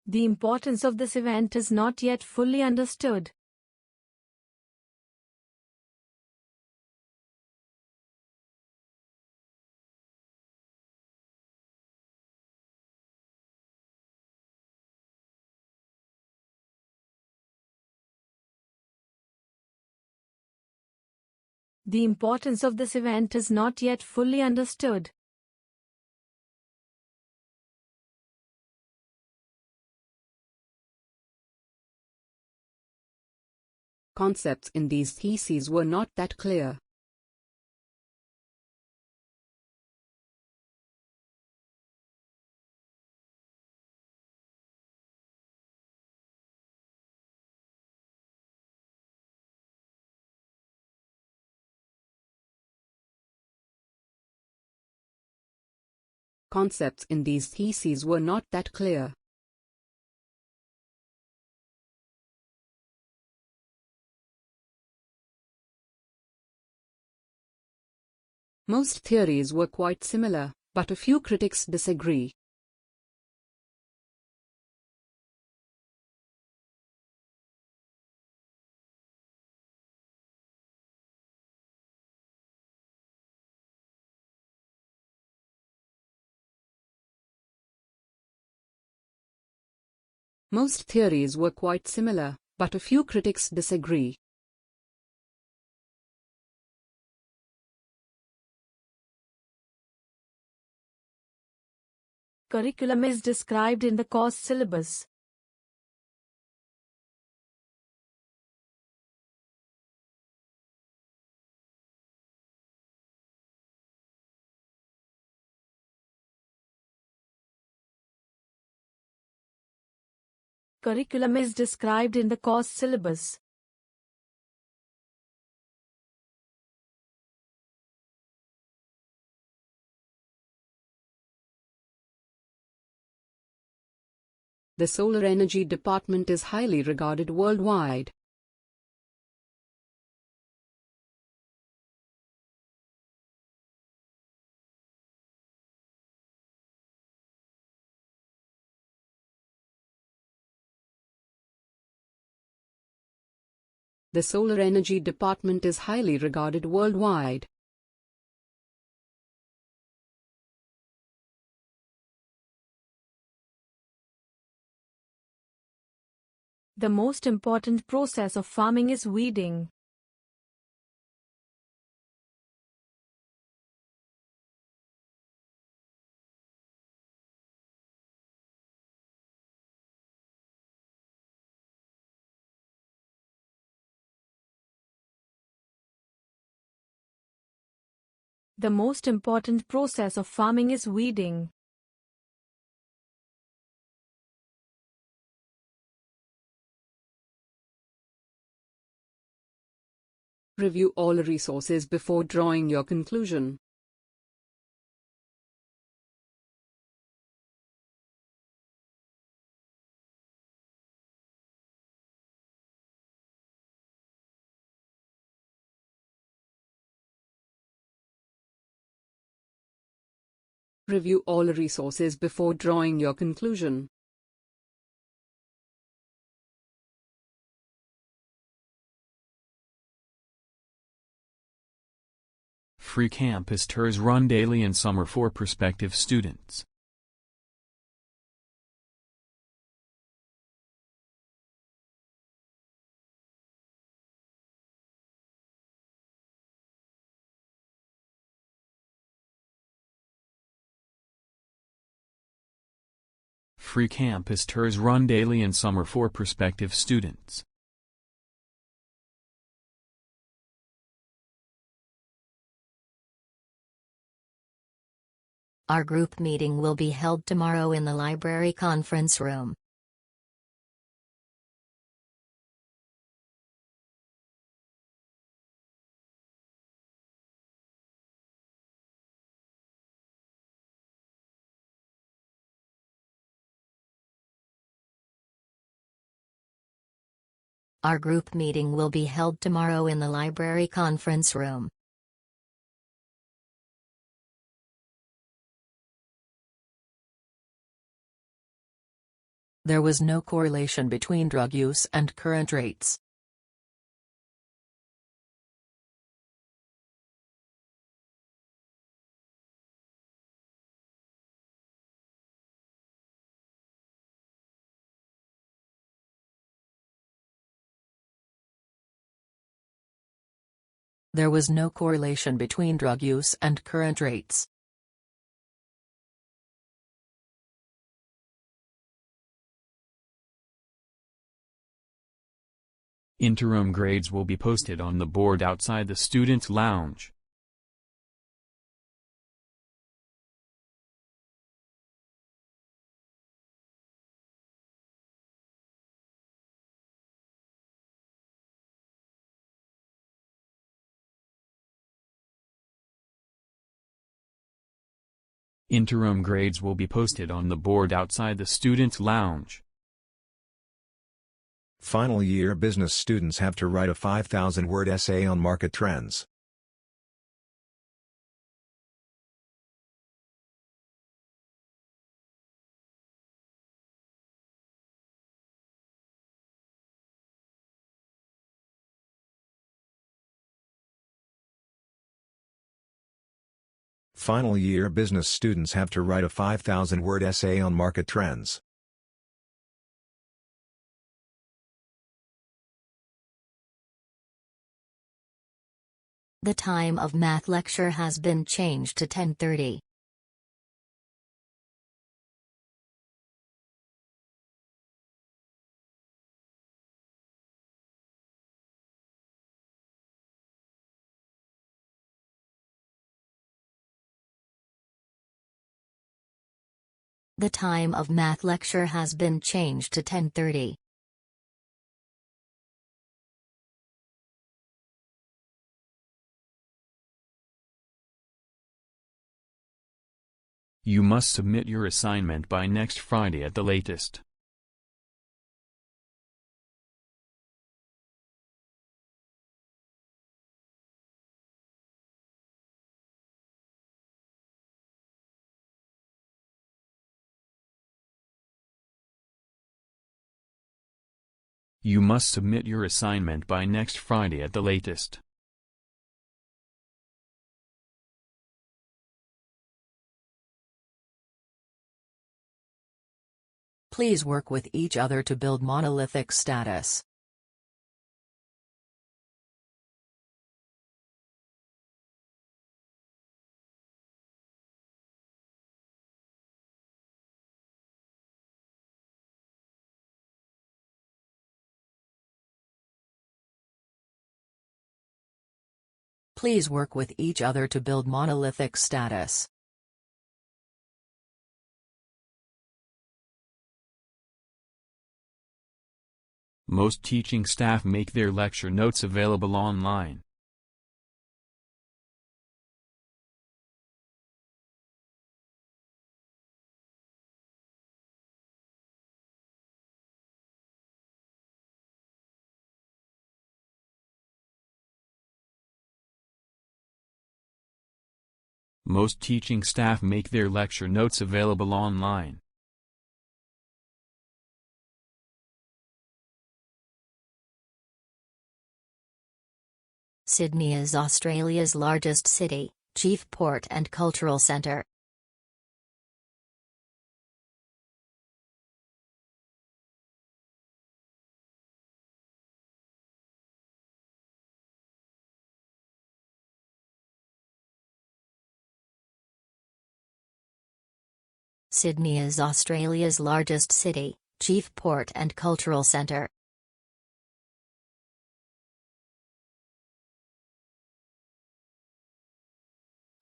The importance of this event is not yet fully understood. The importance of this event is not yet fully understood. Concepts in these theses were not that clear. Concepts in these theses were not that clear. Most theories were quite similar, but a few critics disagree. Most theories were quite similar, but a few critics disagree. Curriculum is described in the course syllabus. Curriculum is described in the course syllabus. The solar energy department is highly regarded worldwide. The solar energy department is highly regarded worldwide. The most important process of farming is weeding. The most important process of farming is weeding. Review all resources before drawing your conclusion. Review all resources before drawing your conclusion. Free campus tours run daily in summer for prospective students. Free campus tours run daily in summer for prospective students. Our group meeting will be held tomorrow in the library conference room. Our group meeting will be held tomorrow in the library conference room. There was no correlation between drug use and current rates. There was no correlation between drug use and current rates. Interim grades will be posted on the board outside the student lounge. Interim grades will be posted on the board outside the student lounge. Final year business students have to write a 5,000-word essay on market trends. Final year business students have to write a 5,000-word essay on market trends. The time of math lecture has been changed to 10:30. The time of math lecture has been changed to 10:30. You must submit your assignment by next Friday at the latest. You must submit your assignment by next Friday at the latest. Please work with each other to build monolithic status. Please work with each other to build monolithic status. Most teaching staff make their lecture notes available online. Most teaching staff make their lecture notes available online. Sydney is Australia's largest city, chief port and cultural centre. Sydney is Australia's largest city, chief port and cultural centre.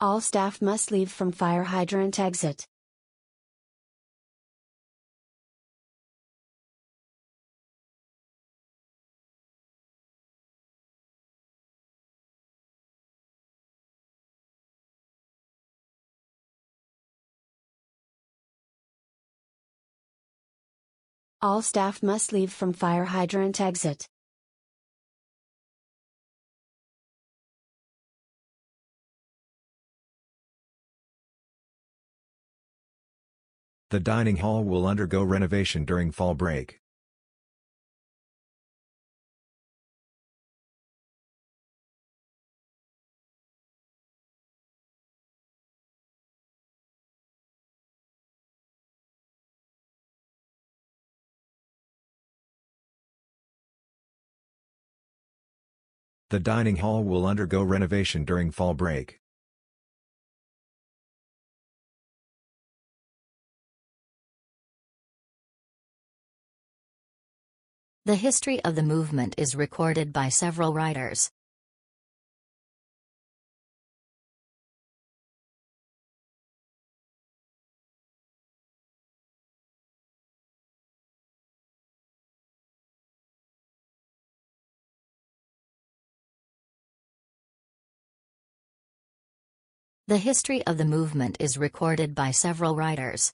All staff must leave from fire hydrant exit. All staff must leave from fire hydrant exit. The dining hall will undergo renovation during fall break. The dining hall will undergo renovation during fall break. The history of the movement is recorded by several writers. The history of the movement is recorded by several writers.